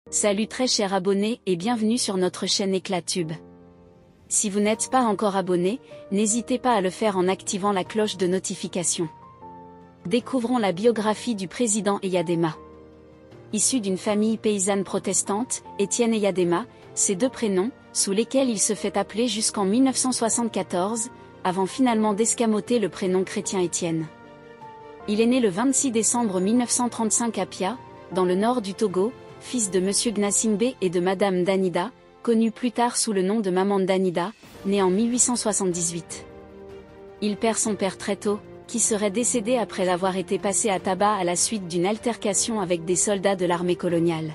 Salut très chers abonnés et bienvenue sur notre chaîne Éclatube. Si vous n'êtes pas encore abonné, n'hésitez pas à le faire en activant la cloche de notification. Découvrons la biographie du président Eyadema. Issu d'une famille paysanne protestante, Étienne Eyadema, ses deux prénoms, sous lesquels il se fait appeler jusqu'en 1974, avant finalement d'escamoter le prénom chrétien Étienne. Il est né le 26 décembre 1935 à Pia, dans le nord du Togo, fils de Monsieur Gnassingbé et de Madame Danida, connu plus tard sous le nom de Maman Danida, né en 1878. Il perd son père très tôt, qui serait décédé après avoir été passé à tabac à la suite d'une altercation avec des soldats de l'armée coloniale.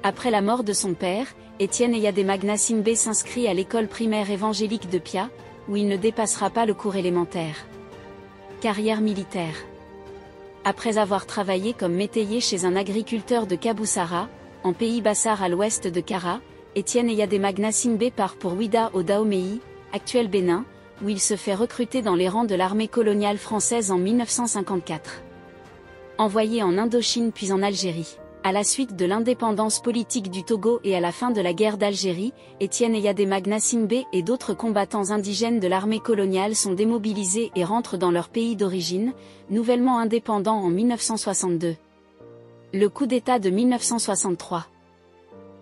Après la mort de son père, Étienne Eyadema Gnassingbé s'inscrit à l'école primaire évangélique de Pia, où il ne dépassera pas le cours élémentaire. Carrière militaire. Après avoir travaillé comme métayer chez un agriculteur de Kaboussara, en pays Bassar à l'ouest de Kara, Étienne Eyadema Gnassingbé part pour Ouida au Dahomey, actuel Bénin, où il se fait recruter dans les rangs de l'armée coloniale française en 1954. Envoyé en Indochine puis en Algérie. À la suite de l'indépendance politique du Togo et à la fin de la guerre d'Algérie, Étienne Eyadema Gnassingbé et d'autres combattants indigènes de l'armée coloniale sont démobilisés et rentrent dans leur pays d'origine, nouvellement indépendant en 1962. Le coup d'État de 1963.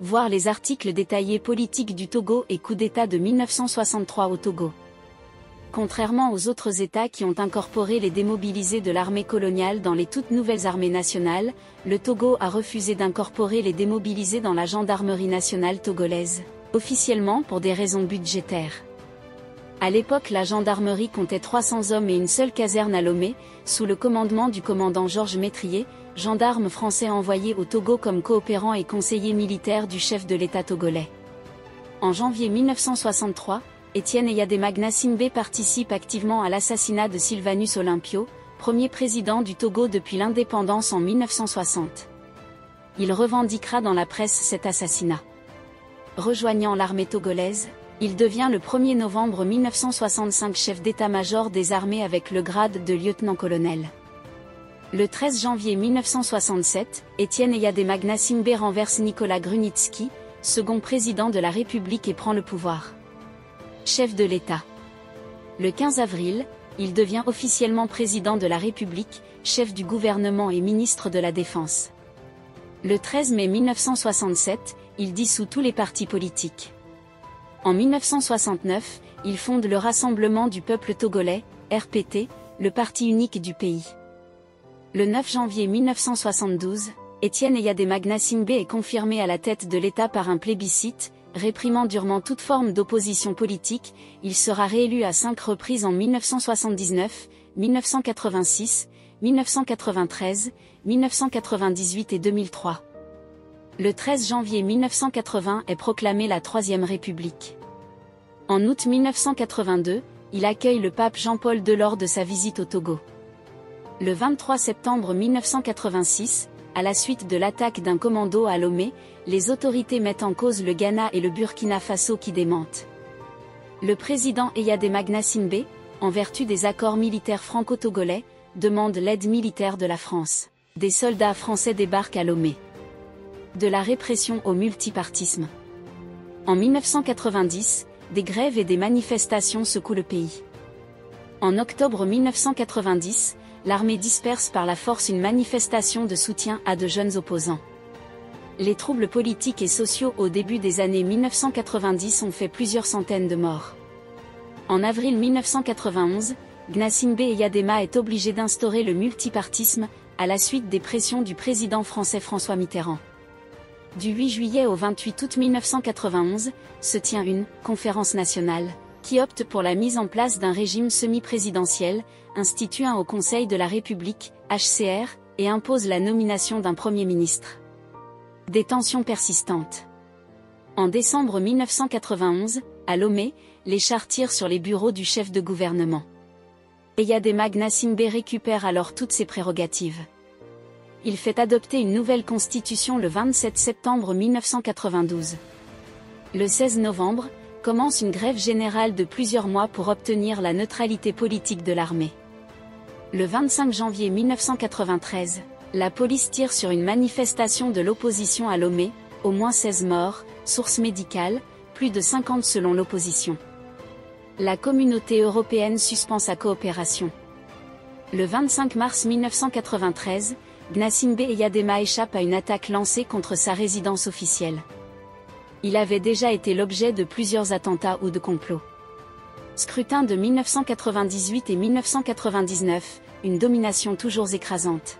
Voir les articles détaillés politiques du Togo et coup d'État de 1963 au Togo. Contrairement aux autres États qui ont incorporé les démobilisés de l'armée coloniale dans les toutes nouvelles armées nationales, le Togo a refusé d'incorporer les démobilisés dans la gendarmerie nationale togolaise, officiellement pour des raisons budgétaires. À l'époque, la gendarmerie comptait 300 hommes et une seule caserne à Lomé, sous le commandement du commandant Georges Métrier, gendarme français envoyé au Togo comme coopérant et conseiller militaire du chef de l'État togolais. En janvier 1963, Étienne Eyadema Gnassingbé participe activement à l'assassinat de Sylvanus Olympio, premier président du Togo depuis l'indépendance en 1960. Il revendiquera dans la presse cet assassinat. Rejoignant l'armée togolaise, il devient le 1er novembre 1965 chef d'état-major des armées avec le grade de lieutenant-colonel. Le 13 janvier 1967, Étienne Eyadema Gnassingbé renverse Nicolas Grunitzky, second président de la République et prend le pouvoir. Chef de l'État. Le 15 avril, il devient officiellement président de la République, chef du gouvernement et ministre de la Défense. Le 13 mai 1967, il dissout tous les partis politiques. En 1969, il fonde le Rassemblement du peuple togolais, RPT, le parti unique du pays. Le 9 janvier 1972, Étienne Eyadema Gnassingbé est confirmé à la tête de l'État par un plébiscite. Réprimant durement toute forme d'opposition politique, il sera réélu à 5 reprises en 1979, 1986, 1993, 1998 et 2003. Le 13 janvier 1980 est proclamée la Troisième République. En août 1982, il accueille le pape Jean-Paul II lors de sa visite au Togo. Le 23 septembre 1986, à la suite de l'attaque d'un commando à Lomé, les autorités mettent en cause le Ghana et le Burkina Faso qui démentent. Le président Eyadema Gnassingbé, en vertu des accords militaires franco-togolais, demande l'aide militaire de la France. Des soldats français débarquent à Lomé. De la répression au multipartisme. En 1990, des grèves et des manifestations secouent le pays. En octobre 1990, l'armée disperse par la force une manifestation de soutien à de jeunes opposants. Les troubles politiques et sociaux au début des années 1990 ont fait plusieurs centaines de morts. En avril 1991, Gnassingbé Eyadema est obligé d'instaurer le multipartisme, à la suite des pressions du président français François Mitterrand. Du 8 juillet au 28 août 1991, se tient une « conférence nationale », qui opte pour la mise en place d'un régime semi-présidentiel, institue un Haut Conseil de la République, HCR, et impose la nomination d'un Premier ministre. Des tensions persistantes. En décembre 1991, à Lomé, les chars tirent sur les bureaux du chef de gouvernement. Eyadema Gnassingbé récupère alors toutes ses prérogatives. Il fait adopter une nouvelle constitution le 27 septembre 1992. Le 16 novembre, commence une grève générale de plusieurs mois pour obtenir la neutralité politique de l'armée. Le 25 janvier 1993, La police tire sur une manifestation de l'opposition à Lomé, au moins 16 morts, source médicale, plus de 50 selon l'opposition. La communauté européenne suspend sa coopération. Le 25 mars 1993, Gnassingbé Eyadema échappe à une attaque lancée contre sa résidence officielle. Il avait déjà été l'objet de plusieurs attentats ou de complots. Scrutin de 1998 et 1999, une domination toujours écrasante.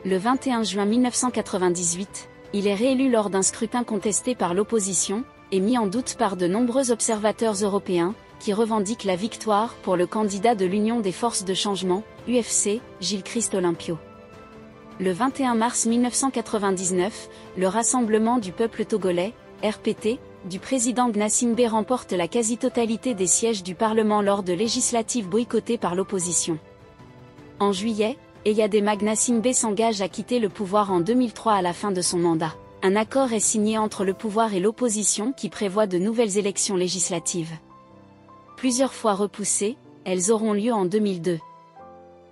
Le 21 juin 1998, il est réélu lors d'un scrutin contesté par l'opposition, et mis en doute par de nombreux observateurs européens, qui revendiquent la victoire pour le candidat de l'Union des forces de changement, UFC, Gilles-Christ Olympio. Le 21 mars 1999, le Rassemblement du peuple togolais, RPT, du président Gnassingbé remporte la quasi-totalité des sièges du Parlement lors de législatives boycottées par l'opposition. En juillet, Eyadema Gnassingbé s'engage à quitter le pouvoir en 2003 à la fin de son mandat. Un accord est signé entre le pouvoir et l'opposition qui prévoit de nouvelles élections législatives. Plusieurs fois repoussées, elles auront lieu en 2002.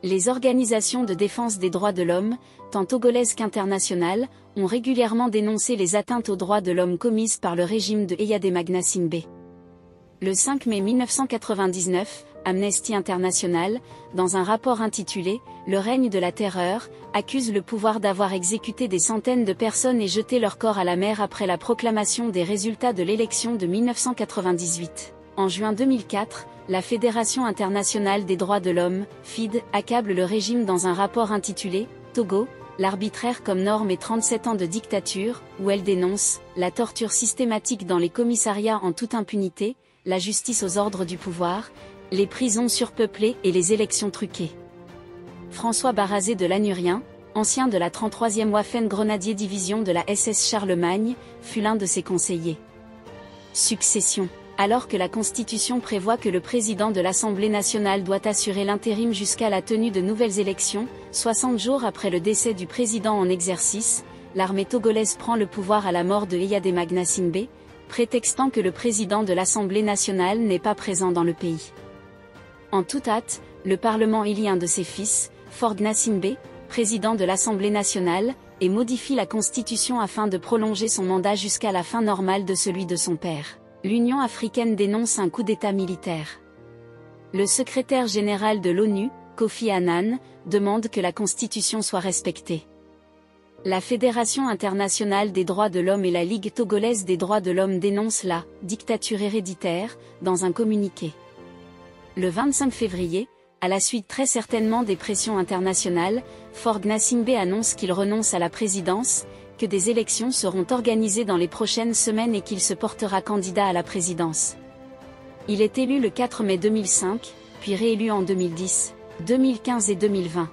Les organisations de défense des droits de l'homme, tant togolaises qu'internationales, ont régulièrement dénoncé les atteintes aux droits de l'homme commises par le régime de Eyadema Gnassingbé. Le 5 mai 1999, Amnesty International, dans un rapport intitulé « Le règne de la terreur », accuse le pouvoir d'avoir exécuté des centaines de personnes et jeté leurs corps à la mer après la proclamation des résultats de l'élection de 1998. En juin 2004, la Fédération internationale des droits de l'homme, FID, accable le régime dans un rapport intitulé « Togo, l'arbitraire comme norme et 37 ans de dictature », où elle dénonce « la torture systématique dans les commissariats en toute impunité, la justice aux ordres du pouvoir, les prisons surpeuplées et les élections truquées ». François Barazé de Lanurien, ancien de la 33e Waffen Grenadier Division de la SS Charlemagne, fut l'un de ses conseillers. Succession. Alors que la Constitution prévoit que le président de l'Assemblée nationale doit assurer l'intérim jusqu'à la tenue de nouvelles élections, 60 jours après le décès du président en exercice, l'armée togolaise prend le pouvoir à la mort de Eyadema Gnassingbé, prétextant que le président de l'Assemblée nationale n'est pas présent dans le pays. En toute hâte, le Parlement élit un de ses fils, Faure Gnassingbé, président de l'Assemblée nationale, et modifie la Constitution afin de prolonger son mandat jusqu'à la fin normale de celui de son père. L'Union africaine dénonce un coup d'État militaire. Le secrétaire général de l'ONU, Kofi Annan, demande que la Constitution soit respectée. La Fédération internationale des droits de l'homme et la Ligue togolaise des droits de l'homme dénoncent la « dictature héréditaire » dans un communiqué. Le 25 février, à la suite très certainement des pressions internationales, Faure Gnassingbé annonce qu'il renonce à la présidence, que des élections seront organisées dans les prochaines semaines et qu'il se portera candidat à la présidence. Il est élu le 4 mai 2005, puis réélu en 2010, 2015 et 2020.